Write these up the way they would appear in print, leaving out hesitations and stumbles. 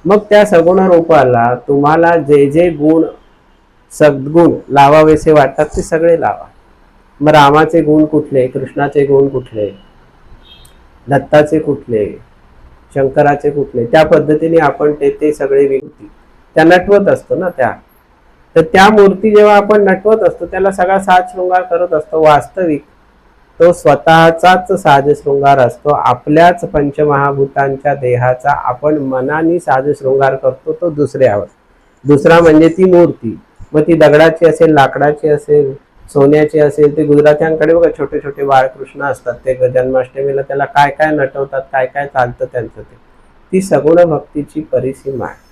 मग त्या सगुण रूपाला तुम्हाला जे जे गुण सद्गुण लावावेसे वाटतात ते सगळे लावा. मग रामाचे गुण कुठले, कृष्णाचे गुण कुठले, दत्ताचे कुठले, शंकराचे कुठले, त्या पद्धतीने आपण ते सगळे विकृती त्या नटवत असतो ना. तर त्या मूर्ती जेव्हा आपण नटवत असतो त्याला सगळा साज शृंगार करत असतो. वास्तविक तो स्वतःचाच साज शृंगार असतो. आपल्याच पंचमहाभूतांच्या देहाचा आपण मनाने साज शृंगार करतो. तो दुसरा म्हणजे ती मूर्ती. मग ती दगडाची असेल, लाकडाची असेल, सोन्याची असेल. ते गुजरात्यांकडे बघा छोटे छोटे बाळकृष्ण असतात, ते जन्माष्टमीला त्याला काय काय नटवतात, काय काय चालतं त्यांचं ते. ती सगुण भक्तीची परिसीमा आहे.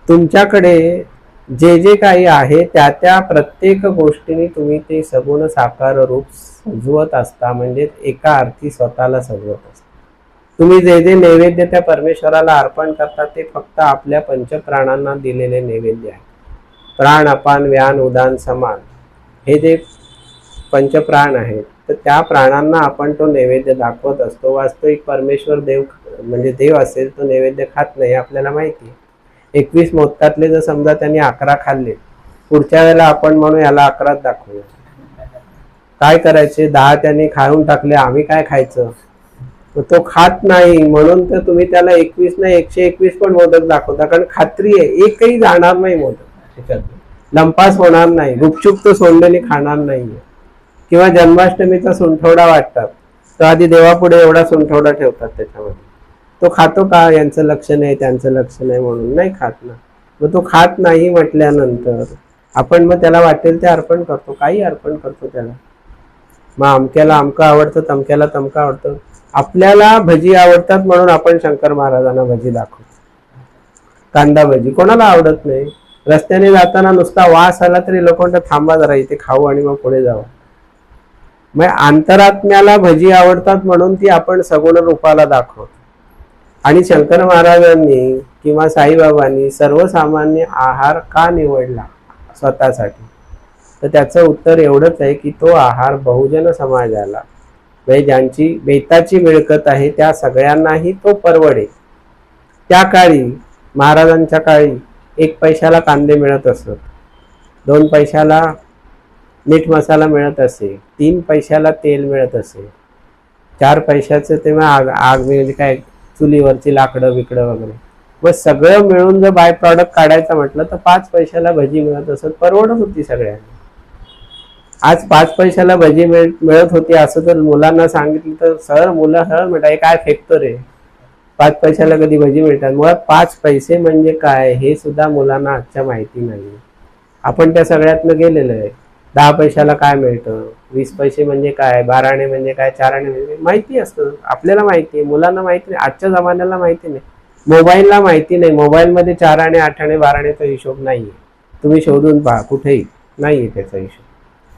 तुमच्याकडे जे जे काही आहे त्या प्रत्येक गोष्टीने तुम्ही ते सगुण साकार रूप सजवत असता. म्हणजे एका अर्थी स्वतःला सजवत असता. तुम्ही जे जे नैवेद्य त्या परमेश्वराला अर्पण करता ते फक्त आपल्या पंचप्राणांना दिलेले नैवेद्य आहे. प्राण अपान व्यान उदान समान हे जे पंचप्राण आहेत, तर त्या प्राणांना आपण तो नैवेद्य दाखवत असतो. वास्तविक परमेश्वर देव म्हणजे देव असेल तो नैवेद्य खात नाही, आपल्याला माहिती आहे. 21 मोदकातले जर समजा त्यांनी 11 खाल्ले, पुढच्या वेळेला आपण म्हणू याला 11च दाखवूया. काय करायचे, 10 त्यांनी खाऊन टाकले, आम्ही काय खायचं. तो खात नाही म्हणून तर तुम्ही त्याला 21 नाही 121 पण मोदक दाखवता, कारण खात्री आहे एकही जाणार नाही मोदक त्याच्यात, लंपास होणार नाही. गुपचूप तो सोंडेने खाणार नाहीये. किंवा जन्माष्टमीचा सुंठवडा वाटतात, तर आधी देवापुढे एवढा सुंठवडा ठेवतात, त्याच्यामध्ये तो खातो का, यांचं लक्ष नाही त्यांचं लक्ष नाही म्हणून नाही खात ना. मग तो खात नाही म्हटल्यानंतर आपण मग त्याला वाटेल ते अर्पण करतो, काही अर्पण करतो त्याला. मग अमक्याला अमकं आवडतं, तमक्याला तमकं आवडतं. आपल्याला भजी आवडतात म्हणून आपण शंकर महाराजांना भजी दाखवतो. कांदा भजी कोणाला आवडत नाही. रस्त्याने जाताना नुसता वास आला तरी लोक म्हणतात थांबा जरा इथे खाऊ आणि मग पुढे जाऊ. मग अंतरात्म्याला भजी आवडतात म्हणून ती आपण सगुण रूपाला दाखवतो. आणि शंकर महाराजांनी किंवा साईबाबांनी सर्वसामान्य आहार का निवडला स्वतःसाठी, तर त्याचं उत्तर एवढंच आहे की तो आहार बहुजन समाजाला, म्हणजे ज्यांची बेताची मिळकत आहे त्या सगळ्यांनाही तो परवडे. त्या काळी महाराजांच्या काळी 1 पैशाला कांदे मिळत असत, 2 पैशाला मीठ मसाला मिळत असे, 3 पैशाला तेल मिळत असे, 4 पैशाचं तेव्हा आग म्हणजे काय चुलीवरची लाकडं बिकडं वगैरे. मग सगळं मिळून जर बाय प्रॉडक्ट काढायचं म्हटलं तर 5 पैशाला भजी मिळत असत, परवडत होती सगळ्यांना. आज 5 पैशाला भजी मिळत होती असं जर मुलांना सांगितलं तर सरळ मुलं सरळ म्हणतात काय फेकतो रे, 5 पैशाला कधी भजी मिळतात. मुळात 5 पैसे म्हणजे काय हे सुद्धा मुलांना आजच्या माहिती नाही. आपण त्या सगळ्यातनं गेलेलं आहे. 10 पैशाला काय मिळतं, 20 पैसे म्हणजे काय, 12 आणे म्हणजे काय, 4 आणे म्हणजे माहिती असतं. आपल्याला माहिती आहे, मुलांना माहिती नाही, आजच्या जमान्याला माहिती नाही, मोबाईलला माहिती नाही. मोबाईलमध्ये 4 आणे 8 आणे 12 आणेचा हिशोब नाहीये. तुम्ही शोधून पहा, कुठेही नाहीये त्याचा हिशोब.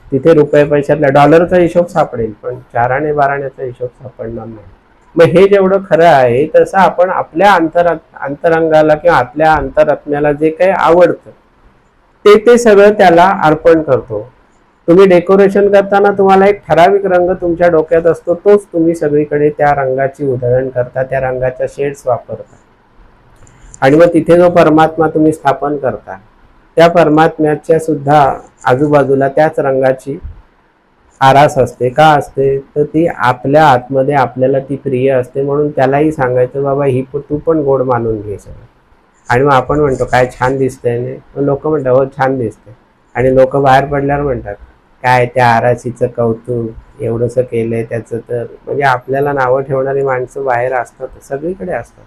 तिथे रुपये पैशातला डॉलरचा हिशोब सापडेल, पण 4 आणे 12 आण्याचा हिशोब सापडणार नाही. मग हे जेवढं खरं आहे तसं आपण आपल्या अंतरंगाला किंवा आपल्या अंतरात्म्याला जे काही आवडतं ते सगळं त्याला अर्पण करतो. तुम्ही डेकोरेशन करताना तुम्हाला एक ठराविक रंग तुमच्या डोक्यात असतो, तोच तुम्ही सगळीकडे त्या रंगाची उधळण करता, त्या रंगाच्या शेड्स वापरता. आणि मग तिथे जो परमात्मा तुम्ही स्थापन करता त्या परमात्म्याच्या सुद्धा आजूबाजूला त्याच रंगाची आरास असते. का असते, तर ती आपल्या आतमध्ये आपल्याला ती प्रिय असते. म्हणून त्यालाही सांगायचं बाबा ही तू पण गोड मानून घे सगळं. आणि मग आपण म्हणतो काय छान दिसतंय नाही, मग लोक म्हणतात हो छान दिसतंय. आणि लोक बाहेर पडल्यावर म्हणतात काय त्या आराशीचं कौतुक एवढंसं केलंय त्याचं. तर म्हणजे आपल्याला नावं ठेवणारी माणसं बाहेर असतात, सगळीकडे असतात.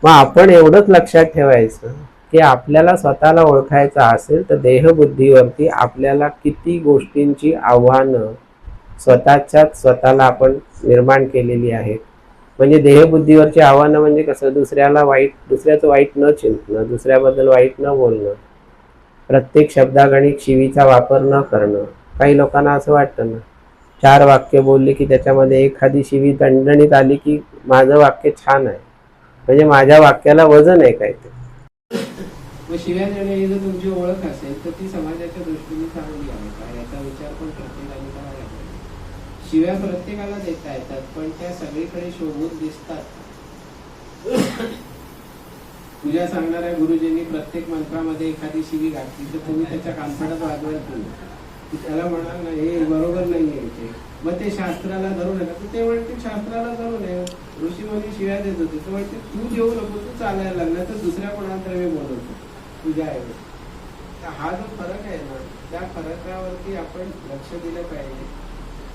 मग आपण एवढंच लक्षात ठेवायचं की आपल्याला स्वतःला ओळखायचं असेल तर देहबुद्धीवरती आपल्याला किती गोष्टींची आव्हानं स्वतःला आपण निर्माण केलेली आहेत. म्हणजे देहबुद्धीवरची आव्हानं म्हणजे कसं, दुसऱ्याचं वाईट न चिंतणं, दुसऱ्याबद्दल वाईट न बोलणं, प्रत्येक शब्दागणिक शिवीचा वापर न करणं. काही लोकांना असं वाटतं ना, 4 वाक्य बोलले की त्याच्यामध्ये एखादी शिवी दणदणीत आली की माझं वाक्य छान आहे, म्हणजे माझ्या वाक्याला वजन आहे काय ते. मग शिव्या देणे जर तुमची ओळख असेल तर ती समाजाच्या दृष्टीने चांगली आहे का, याचा विचार पण प्रत्येकाने करायला पाहिजे. शिव्या प्रत्येकाला देता येतात, पण त्या सगळीकडे शोभून दिसतात. पूजा सांगणाऱ्या गुरुजींनी प्रत्येक मंत्रामध्ये एखादी शिवी घातली तर तुम्ही त्याच्या कानफडात वाजवायला तुम्ही त्याला म्हणाल ना हे बरोबर नाहीये इथे, मग ते शास्त्राला धरू नका. तर ते म्हणते शास्त्राला धरू नये, ऋषी मुनी शिव्या देत होते. तर म्हणते तू जेवू नको, तू चालायला लागला तर दुसऱ्या कोणाला तरी मी बोलवतो तुझ्या ऐवजी. तर हा जो फरक आहे ना, त्या फरकावरती आपण लक्ष दिलं पाहिजे.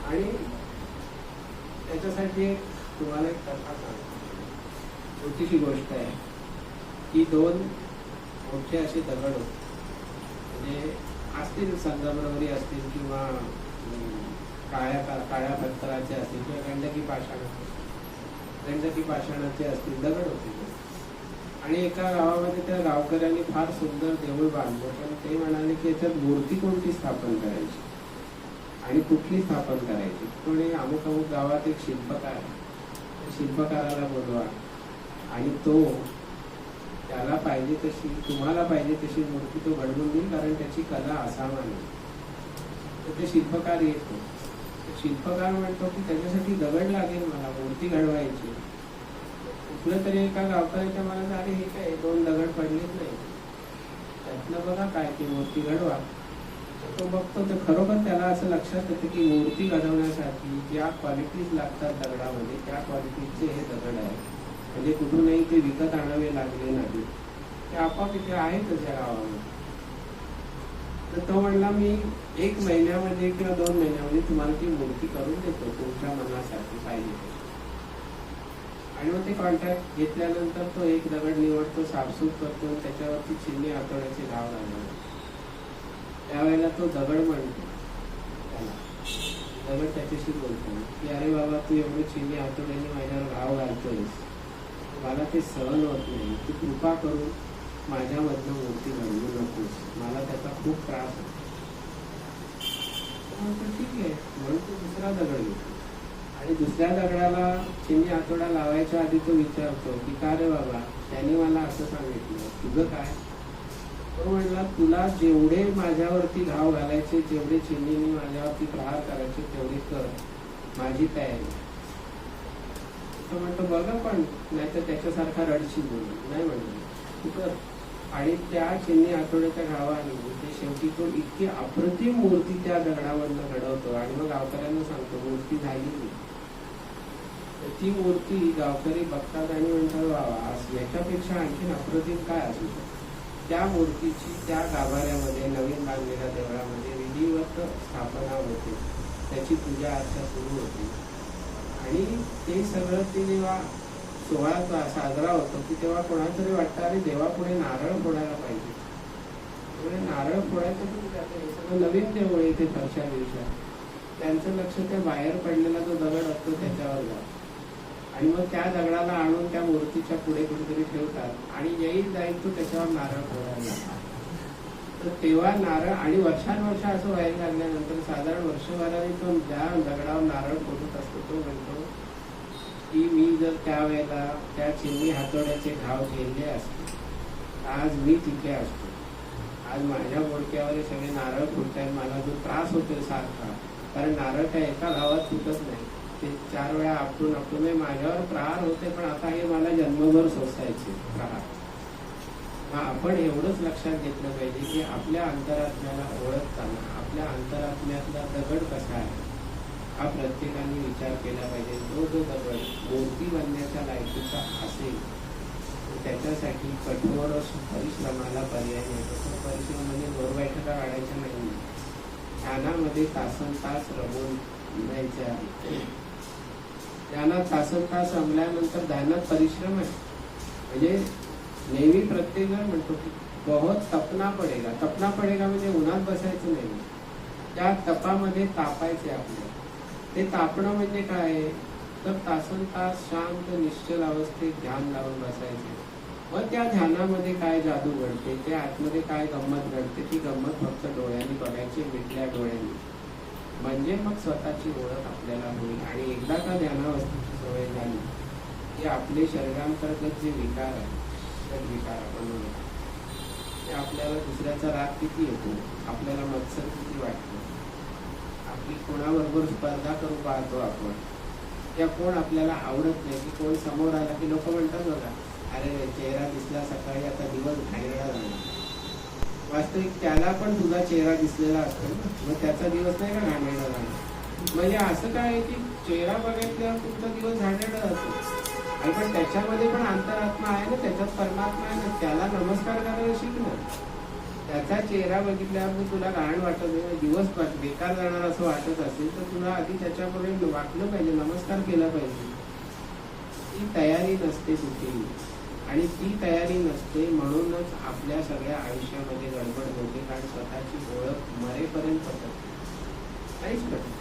आणि त्याच्यासाठी तुम्हाला एक कथा सांगतो, छोटीशी गोष्ट आहे की दोन मोठे असे दगड होते, म्हणजे असतील संगमरवरी असतील किंवा काळ्या पत्थराचे असतील किंवा गंडकी पाषाणाचे असतील दगड होते. आणि एका गावामध्ये त्या गावकऱ्यांनी फार सुंदर देऊळ बांधलं, पण ते म्हणाले की याच्यात मूर्ती कोणती स्थापन करायची आणि कुठली स्थापन करायची. पण अमुक अमुक गावात एक शिल्पकार आहे, शिल्पकाराला बोलवा आणि तो त्याला पाहिजे तशी, तुम्हाला पाहिजे तशी मूर्ती तो घडवून देईल, कारण त्याची कला असामान्य आहे. तर ते शिल्पकार येतो, शिल्पकार म्हणतो की त्याच्यासाठी दगड लागेल, मला मूर्ती घडवायची. कुठलं तरी एका गावकऱ्याच्या मनात आले हे काय दोन दगड पडलेच नाही, त्यातलं बघा काय ती मूर्ती घडवा. तो बघतो तर खरोखर त्याला असं लक्षात येतं की मूर्ती घडवण्यासाठी ज्या क्वालिटीज लागतात दगडामध्ये त्या क्वालिटीचे हे दगड आहे. म्हणजे कुठूनही ते विकत आणावे लागले नाही, ते आपोआप इथे आहेतच या गावामध्ये. तर तो म्हणला मी 1 महिन्यामध्ये किंवा 2 महिन्यामध्ये तुम्हाला ती मूर्ती करून देतो तुमच्या मनासाठी पाहिजे. आणि मग ते कॉन्ट्रॅक्ट घेतल्यानंतर तो एक दगड निवडतो, साफसूफ करतो, त्याच्यावरती चिन्नी हातोड्याचे घाव घालतो. त्यावेळेला तो दगड म्हणतो त्याला, दगड त्याच्याशी बोलतो की अरे बाबा तू एवढे चिन्नी हातोड्याने माझ्यावर घाव घालतोयस, मला ते सहन होत नाही, तू कृपा करून माझ्यामधनं मूर्ती घडवू नकोस, मला त्याचा खूप त्रास होतो. ठीक आहे म्हणून तो दुसरा दगड घेतो आणि दुसऱ्या दगडाला चिन्नी हातोडा लावायच्या आधी तो विचारतो की का रे बाबा त्याने मला असं सांगितलं, तुझं काय. तो म्हणला तुला जेवढे माझ्यावरती घाव घालायचे, जेवढे चिन्नीने माझ्यावरती प्रहार करायचे तेवढे कर, माझी तयारी. तो म्हणतो बघा पण नाही तर त्याच्यासारखा रडशी बोलू नाही म्हणतो तू कर. आणि त्या चिन्नी आठवड्याच्या घावाने ते शेवटी तो इतकी अप्रतिम मूर्ती त्या दगडावरनं घडवतो आणि मग गावकऱ्यांना सांगतो मूर्ती झाली. ती मूर्ती गावकरी बघतात आणि म्हणतात वा याच्यापेक्षा आणखीन अप्रतिम काय असू शकतं. त्या मूर्तीची त्या गाभाऱ्यामध्ये नवीन बांधलेल्या देवळामध्ये विधिवत स्थापना होते, त्याची पूजा अर्चा सुरू होते. आणि ते सगळं ते जेव्हा सोहळा साजरा होतो की तेव्हा कोणातरी वाटतं अरे देवापुढे नारळ फोडायला पाहिजे. नारळ फोडायचं पण त्याचं हे सगळं नवीन देऊळ इथे फरशा दिवसात. त्यांचं लक्ष त्या बाहेर पडलेला जो दगड असतो त्याच्यावर जातो आणि मग त्या दगडाला आणून त्या मूर्तीच्या पुढे कुठेतरी ठेवतात आणि येईल जाईल तो त्याच्यावर नारळ फोडायला लागतात. तर तेव्हा नारळ आणि वर्षानुवर्ष असं व्हायला लागल्यानंतर साधारण वर्षभराने तो ज्या दगडावर नारळ फोडत असतो तो म्हणतो की मी जर त्यावेळेला त्या चिन्नी हातोड्याचे घाव केले असते आज मी तिथे असतो. आज माझ्या बोडक्यावर सगळे नारळ फुटतायत, मला जो त्रास होतोय सारखा, कारण नारळ काय एका गावात फुटत नाही, ते 4 वेळा आपटून माझ्यावर प्रहार होते, पण आता हे मला जन्मभर सोसायचे प्रहार. आपण एवढंच लक्षात घेतलं पाहिजे की आपल्या अंतरात्म्याला ओळखताना आपल्या अंतरात्म्यातला दगड कसा आहे हा प्रत्येकाने विचार केला पाहिजे. जो दगड मूर्ती बनण्याच्या लायकीचा असेल त्याच्यासाठी कठोर परिश्रमाला पर्याय नाही. परिश्रम म्हणजे घोरबैठका काढायच्या नाही, ध्यानामध्ये तासनतास रमून द्यायच्या. ध्यानात तासनतास रमल्यानंतर ध्यानात परिश्रम आहे. म्हणजे नेहमी प्रत्येक जण म्हणतो की बहुत तपना पडेगा म्हणजे उन्हात बसायचं नाही, त्या तपामध्ये तापायचे आपल्याला. ते तापणं म्हणजे काय तर तासनतास शांत निश्चल अवस्थेत ध्यान लावून बसायचे. मग त्या ध्यानामध्ये काय जादू घडते, त्या आतमध्ये काय गंमत घडते, ती गंमत फक्त डोळ्यांनी बघायची, मिटल्या डोळ्यांनी. म्हणजे मग स्वतःची ओळख आपल्याला होईल. आणि एकदा का ध्यानावस्थेची सवय झाली की आपले शरीरांतर्गत जे विकार आहे विकार आपण म्हणतो ते आपल्याला दुसऱ्याचा राग किती येतो, आपल्याला मत्सर किती वाटतो, आपली कोणाबरोबर स्पर्धा करू पाहतो आपण, या कोण आपल्याला आवडत नाही की कोण समोर आला की लोक म्हणतात बघा अरे चेहरा दिसला सकाळी, आता दिवस घाणेरडा झाला. वास्तविक त्याला पण तुझा चेहरा दिसलेला असतो ना, मग त्याचा दिवस नाही का घाणेरडा झाला. म्हणजे असं काय आहे की चेहरा बघितल्यावर तुमचा दिवस घाणेरडा जातो, आणि पण त्याच्यामध्ये पण अंतरात्मा आहे ना, त्याच्यात परमात्मा आहे ना, त्याला नमस्कार करायला शिक ना. त्याचा चेहरा बघितल्यावर तुला घाण वाटत नाही, दिवस बेकार जाणार असं वाटत असेल तर तुला आधी त्याच्यापुढे वाटलं पाहिजे, नमस्कार केला पाहिजे. ती तयारी नसते कुठेही, आणि ती तयारी नसते म्हणूनच आपल्या सगळ्या आयुष्यामध्ये गडबड होते, कारण स्वतःची ओळख मरेपर्यंत पटत काहीच पटत.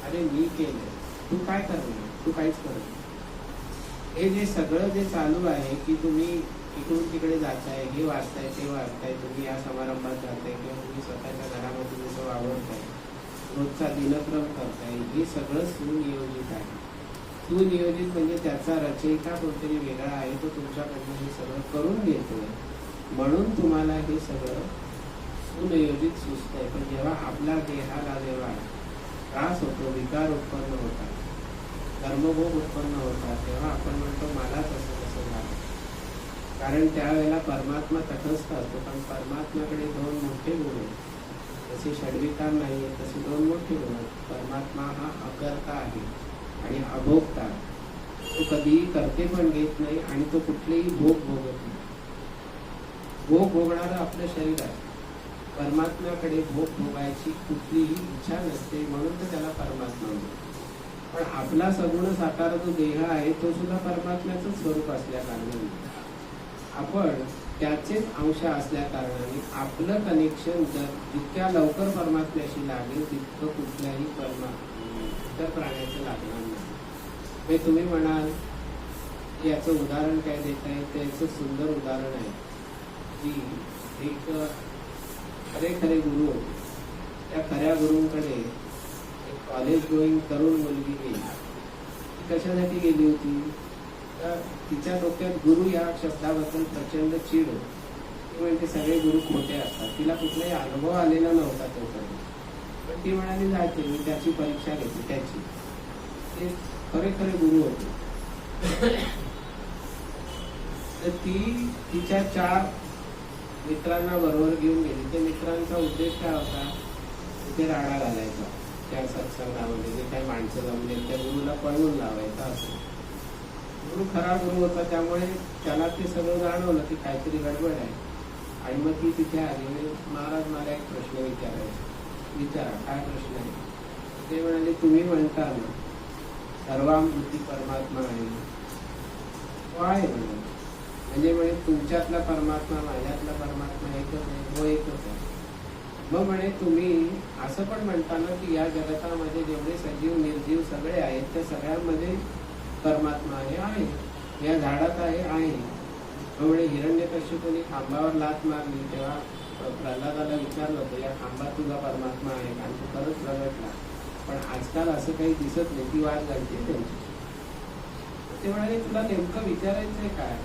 अरे मी केलं, तू काय करणार, तू काहीच करत नाही. हे जे सगळं जे चालू आहे की तुम्ही इकडून तिकडे जाताय, हे वाचताय ते वाचताय, तुम्ही या समारंभात जाताय किंवा तुम्ही स्वतःच्या घरामध्ये जसं वावरताय, रोजचा दिनक्रम करताय, हे सगळं सुनियोजित आहे. सुनियोजित म्हणजे त्याचा रचयिता कोणतरी वेगळा आहे, तो तुमच्याकडनं हे सगळं करून घेतोय, म्हणून तुम्हाला हे सगळं सुनियोजित सुचतंय. पण जेव्हा आपल्या देहाला जेव्हा त्रास होतो, विकार उत्पन्न होतात, कर्मभोग उत्पन्न होतात, तेव्हा आपण म्हणतो मला तसं कसं झालं. कारण त्यावेळेला परमात्मा तटस्थ असतो, पण परमात्म्याकडे दोन मोठे गुण आहेत. जसे षड्विकार नाही आहेत तसे दोन मोठे गुण आहेत. परमात्मा हा अकर्ता आहे आणि अभोगता. तो कधीही करते पण घेत नाही, आणि तो कुठलेही भोग भोगत नाही. भोग भोगणारं आपलं शरीर आहे. परमात्म्याकडे भोग भोगायची कुठलीही इच्छा नसते, म्हणून तर त्याला परमात्मा म्हणतो. पण आपला सगुण साकार जो देह आहे तो सुद्धा परमात्म्याचं स्वरूप असल्या कारणाने, आपण त्याचेच अंश असल्या कारणाने आपलं कनेक्शन जर जितक्या लवकर परमात्म्याशी लागेल तितकं कुठल्याही इतर प्राण्याचं लागणार नाही. म्हणजे तुम्ही म्हणाल याचं उदाहरण काय देता येईल, त्याचं सुंदर उदाहरण आहे की एक खरे गुरु होते. त्या खऱ्या गुरुंकडे एक कॉलेज गोईंग तरुण मुलगी गेली. ती कशासाठी गेली होती, तर तिच्या डोक्यात गुरु या शब्दाबद्दल प्रचंड चीड होती. ती म्हणते सगळे गुरु खोटे असतात. तिला कुठलाही अनुभव आलेला नव्हता तोपर्यंत, पण ती म्हणाली जाते मी त्याची परीक्षा घेते त्याची. ते खरे गुरु होते. तर ती तिच्या 4 मित्रांना बरोबर घेऊन गेली. त्या मित्रांचा उद्देश काय होता, तिथे राडा घालायचा. त्या सत्संगामध्ये जे काही माणसं जमले त्या गुरुला पळवून लावायचा असं. गुरु खरा गुरु होता, त्यामुळे त्याला ते सगळं जाणवलं की काहीतरी गडबड आहे. आणि मग ती तिथे आली. महाराज मला एक प्रश्न विचारायचा. विचारा, काय प्रश्न आहे. ते म्हणाले तुम्ही म्हणता ना सर्वांभूती परमात्मा आहे, काय म्हणजे म्हणे तुमच्यातला परमात्मा माझ्यातला परमात्मा एकच आहे, हो एकच आहे. मग म्हणे तुम्ही असं पण म्हणता ना की या जगतामध्ये जेवढे सजीव निर्जीव सगळे आहेत त्या सगळ्यांमध्ये परमात्मा आहे. या झाडात आहे. म्हणे हिरण्यकश्यपूने खांबावर लाथ मारली तेव्हा प्रल्हादाला विचारलं होतं या खांबात तुझा परमात्मा आहे का, आणि तो खरंच प्रगटला. पण आजकाल असं काही दिसत नाही. ती वाद घालते त्यांची. ते म्हणाले तुला नेमकं विचारायचंय काय.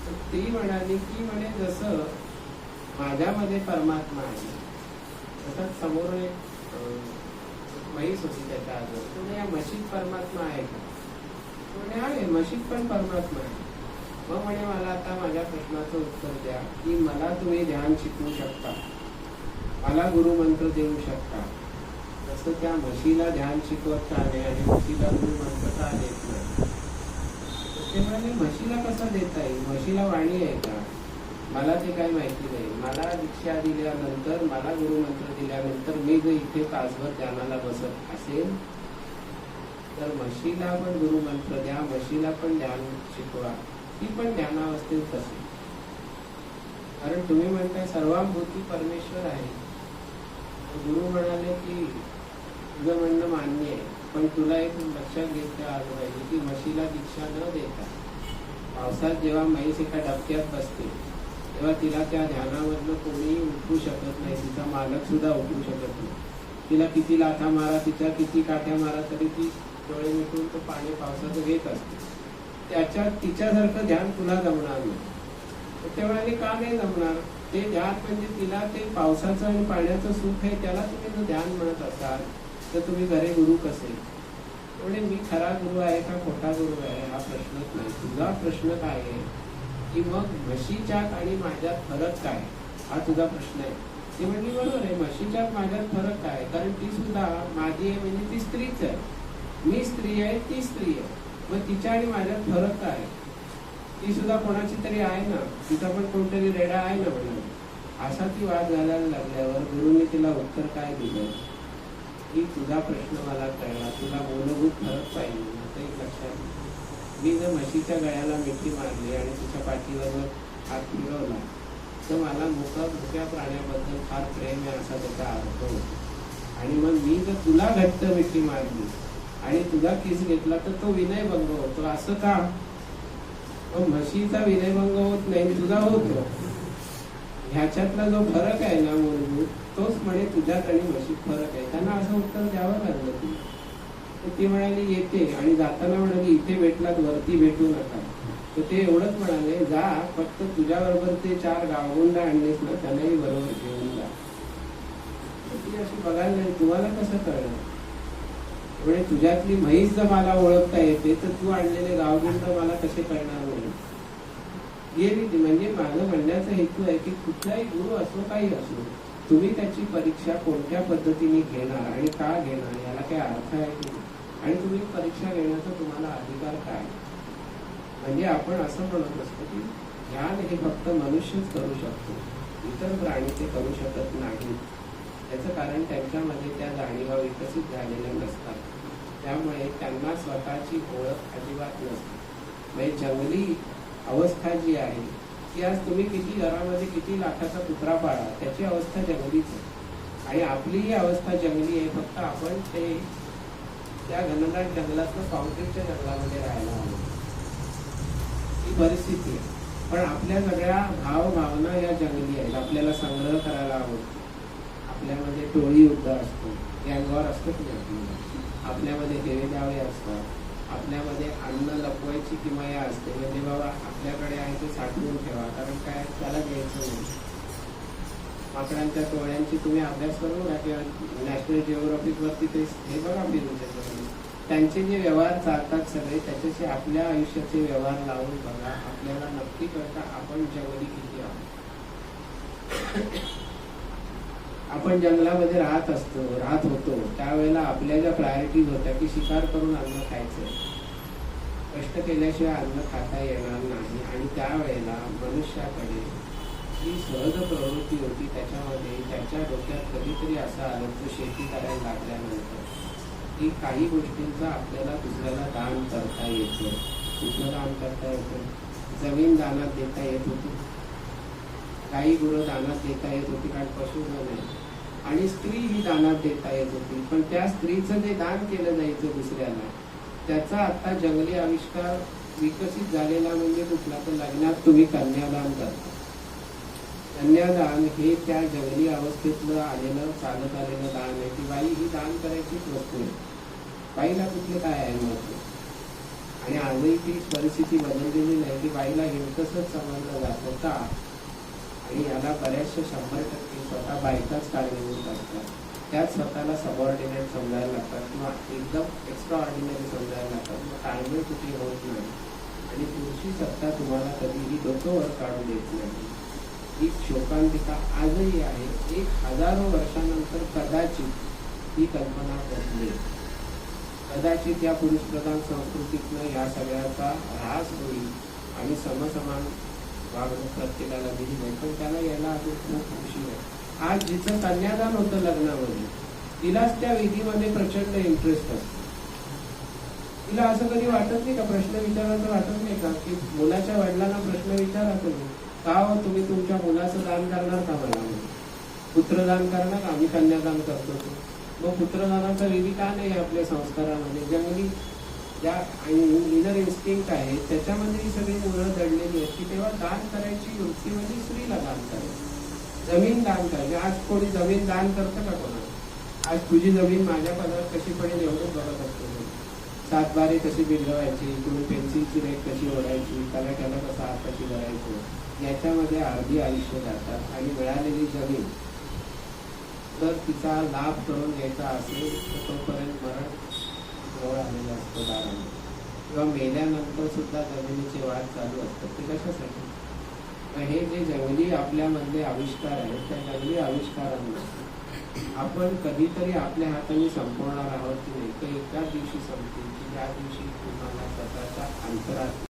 तर ती म्हणाली की म्हणे जसं माझ्यामध्ये परमात्मा आहे तसंच समोर एक म्हैस होती त्याच्या आजवर. म्हणजे या म्हशीत परमात्मा आहे का, म्हणजे आहे म्हशीत पण परमात्मा आहे. मग म्हणे मला आता माझ्या प्रश्नाचं उत्तर द्या की मला तुम्ही ध्यान शिकवू शकता, मला गुरुमंत्र देऊ शकता, जसं त्या म्हशीला ध्यान शिकवत आले आणि म्हशीला गुरुमंत्र का देत नाही. ते म्हणाले म्हशीला कसा देता येईल, म्हशीला वाणी आहे का, मला ते काही माहिती नाही. मला दीक्षा दिल्यानंतर, मला गुरुमंत्र दिल्यानंतर मी जर इथे तासभर ध्यानाला बसत असेल तर म्हशीला पण गुरुमंत्र द्या, म्हशीला पण ध्यान शिकवा, ती पण ध्यानावस्थेत असेल. कारण तुम्ही म्हणताय सर्वांभूती परमेश्वर आहे. गुरु म्हणाले की तुझं म्हणणं मान्य आहे, पण तुला एक लक्षात घेतलं आलं पाहिजे की म्हशीला दीक्षा न देता पावसात जेव्हा म्हैस एका डबक्यात बसते तेव्हा तिला त्या ध्यानामधनं कोणीही उठवू शकत नाही. तिचा मालक सुद्धा उठवू शकत नाही. तिला किती लाथा मारा, तिच्या किती काठ्या मारा तरी ती डोळे मिटून तो पाणी पावसाचं घेत असते. तिच्यासारखं ध्यान तुला जमणार नाही. तेव्हा का नाही जमणार. ते ध्यान म्हणजे तिला ते पावसाचं आणि पाण्याचं सुख आहे, त्याला तुम्ही जर ध्यान म्हणत असाल तर तुम्ही घरी गुरु कसे. म्हणजे मी खरा गुरु आहे का खोटा गुरु आहे हा प्रश्नच नाही. तुझा प्रश्न काय आहे की मग म्हशीच्यात आणि माझ्यात फरक काय, हा तुझा प्रश्न आहे. ती म्हणली बरोबर आहे, म्हशीच्यात माझ्यात फरक काय, कारण ती सुद्धा माझी आहे, म्हणजे ती स्त्रीच आहे. मी स्त्री आहे, ती स्त्री आहे. मग तिच्या आणि माझ्यात फरक काय, ती सुद्धा कोणाची तरी आहे ना, तिचा पण कोणतरी रेडा आहे ना म्हणून. असा ती वाद घालायला लागल्यावर गुरुने तिला उत्तर काय दिलं की तुझा प्रश्न मला कळला, तुला मूलभूत फरक पाहिजे. आता एक लक्षात घे. मी जर म्हशीच्या गळ्याला मिठी मारली आणि तिच्या पाठीवर हात फिरवला तर मला मुक्या प्राण्याबद्दल फार प्रेम आहे असा त्याचा अर्थ होतो. आणि मग मी जर तुला घट्ट मिठी मारली आणि तुझा किस घेतला तर तो विनयभंग होतो. असं का? मग म्हशीचा विनयभंग होत नाही, तुझा होतो. ह्याच्यातला जो फरक आहे ना मूलभूत, तोच म्हणे तुझ्यात आणि म्हशीत फरक आहे. त्यांना असं उत्तर द्यावं लागलं तिला. तर ती म्हणाली येते, आणि जाताना म्हणाली इथे भेटलात वरती भेटू नका. तर ते एवढंच म्हणाले, जा फक्त तुझ्याबरोबर ते 4 गावगुंड आणलेस ना त्यांनाही बरोबर घेऊन जा. ती अशी बघायला नाही, तुम्हाला कसं कळलं, म्हणजे तुझ्यातली म्हैस जर मला ओळखता येते तर तू आणलेले गावगुंड मला कसे कळणार नाही. गेली ती. म्हणजे माझं म्हणण्याचा हेतू आहे की कुठलाही गुरु असो काही असो, तुम्ही त्याची परीक्षा कोणत्या पद्धतीने घेणार आणि का घेणार याला काही अर्थ आहे की, आणि तुम्ही परीक्षा घेण्याचा तुम्हाला अधिकार काय. म्हणजे आपण असं म्हणत असतो की ध्यान हे फक्त मनुष्यच करू शकतो, इतर प्राणी ते करू शकत नाहीत. त्याचं कारण त्यांच्यामध्ये त्या जाणीवा विकसित झालेल्या नसतात, त्यामुळे त्यांना स्वतःची ओळख अजिबात नसते. म्हणजे जंगली अवस्था जी आहे ती आज तुम्ही किती घरामध्ये किती लाखाचा कुत्रा पाळा, त्याची अवस्था जंगलीच आहे. आणि आपली ही अवस्था जंगली आहे, फक्त आपण ते त्या घनदाट जंगलातनं कॉन्क्रीटच्या जंगलामध्ये राहायला हवं, ही परिस्थिती आहे. पण आपल्या सगळ्या भावना या जंगली आहेत. आपल्याला संग्रह करायला आवडतो, आपल्यामध्ये टोळी युद्ध असतो, गँगवॉर असतं की आपल्यामध्ये हेवे द्यावे असतात, आपल्यामध्ये अन्न लपवायची किमया असते. म्हणजे बाबा आपल्याकडे आहे ते साठवून ठेवा, कारण काय त्याला घ्यायचं नाही. माकडांच्या टोळ्यांची तुम्ही अभ्यास करू नका, किंवा नॅशनल जिओग्राफिक वरती ते हे बघा फिरून त्यांचे जे व्यवहार चालतात सगळे, त्याच्याशी आपल्या आयुष्याचे व्यवहार लावून बघा, आपल्याला नक्की कळतं आपण जंगली किती आहोत. आपण जंगलामध्ये राहत होतो त्यावेळेला आपल्या ज्या प्रायोरिटीज होत्या की शिकार करून अन्न खायचं, कष्ट केल्याशिवाय अन्न खाता येणार नाही. आणि त्यावेळेला मनुष्याकडे जी सहज प्रवृत्ती होती, त्याच्यामध्ये त्याच्या डोक्यात कधीतरी असं आलं तो शेती करायला लागल्यानंतर की काही गोष्टींचं आपल्याला दुसऱ्याला दान करता येतं. कुठलं दान करता येतं? जमीन दानात देता येत होती, काही गुरं दानात देता येत होती, कारण पशुधन आहे. आणि स्त्री ही दानात देता येत होती, पण त्या स्त्रीचं जे दान केलं जायचं दुसऱ्याला, त्याचा आता जंगली आविष्कार विकसित झालेला म्हणजे कुठला, तर लग्नात तुम्ही कन्यादान करता. कन्यादान हे त्या जंगली अवस्थेतलं आलेलं चालत आलेलं दान आहे की बाई ही दान करायचीच वस्तू आहे, बाईला कुठले काय आहे महत्व. आणि आजही ती परिस्थिती बदललेली नाही की बाईला हिंसच समजलं जात होता. आणि याला बऱ्याचशा 100% स्वतः बायकाच कारणीभूत असतात. त्यात स्वतःला सबऑर्डिनेट समजायला लागतात किंवा एकदम एक्स्ट्रा ऑर्डिनरी समजायला लागतात. मग ताळमेळ कुठे होत नाही आणि पुरुषी सत्ता तुम्हाला कधीही डोकं वर काढून देत नाही. ही शोकांतिका आजही आहे. 1000 वर्षानंतर कदाचित ही कल्पना बदलेल. कदाचित या पुरुषप्रधान संस्कृतीतनं या सगळ्याचा ऱ्हास होईल आणि समसमान वागणूक प्रत्येकाला दिली नाही. पण त्याला यायला अजून खूप उशीर आहे. आज जिचं कन्यादान होतं लग्नामध्ये, तिलाच त्या विधीमध्ये प्रचंड इंटरेस्ट असतो. तिला असं कधी वाटत नाही का, प्रश्न विचारायचं वाटत नाही का की मुलाच्या वडिलांना प्रश्न विचारा तुम्ही, का हो तुम्ही तुमच्या मुलाचं दान करणार का मला, पुत्रदान करणार का, आम्ही कन्यादान करतो. मग पुत्रदानाचा विधी का नाही आपल्या संस्कारामध्ये. जंगली ज्या इनर इन्स्टिंक्ट आहे त्याच्यामध्ये ही सगळी मुलं दडलेली आहेत की तेव्हा दान करायची वृत्ती म्हणजे स्त्रीला दान करायची, जमीन दान करायची. आज कोणी जमीन दान करतं का कोणाला? आज तुझी जमीन माझ्या पदावर कशी पडेल एवढंच बघत असतो. 7 बारे कशी बिघडवायची, तुम्ही पेन्सिलची रेट कशी ओढायची, त्याला कसं हाताशी करायचं, याच्यामध्ये अर्धी आयुष्य जातात. आणि मिळालेली जमीन तर तिचा लाभ करून घ्यायचा असेल तर तोपर्यंत मरण जवळ आलेला असतो दाराने, किंवा मेल्यानंतर सुद्धा जमिनीचे वाद चालू असतात. ते कशासाठी? तर हे जे जंगली आपल्यामधले आविष्कार आहेत त्या जंगली आविष्कारांना आपण कधीतरी आपल्या हाताने संपवणार आहोत की नाही, ते एकाच दिवशी संपतील की ज्या दिवशी तुम्हाला स्वतःच्या अंतरात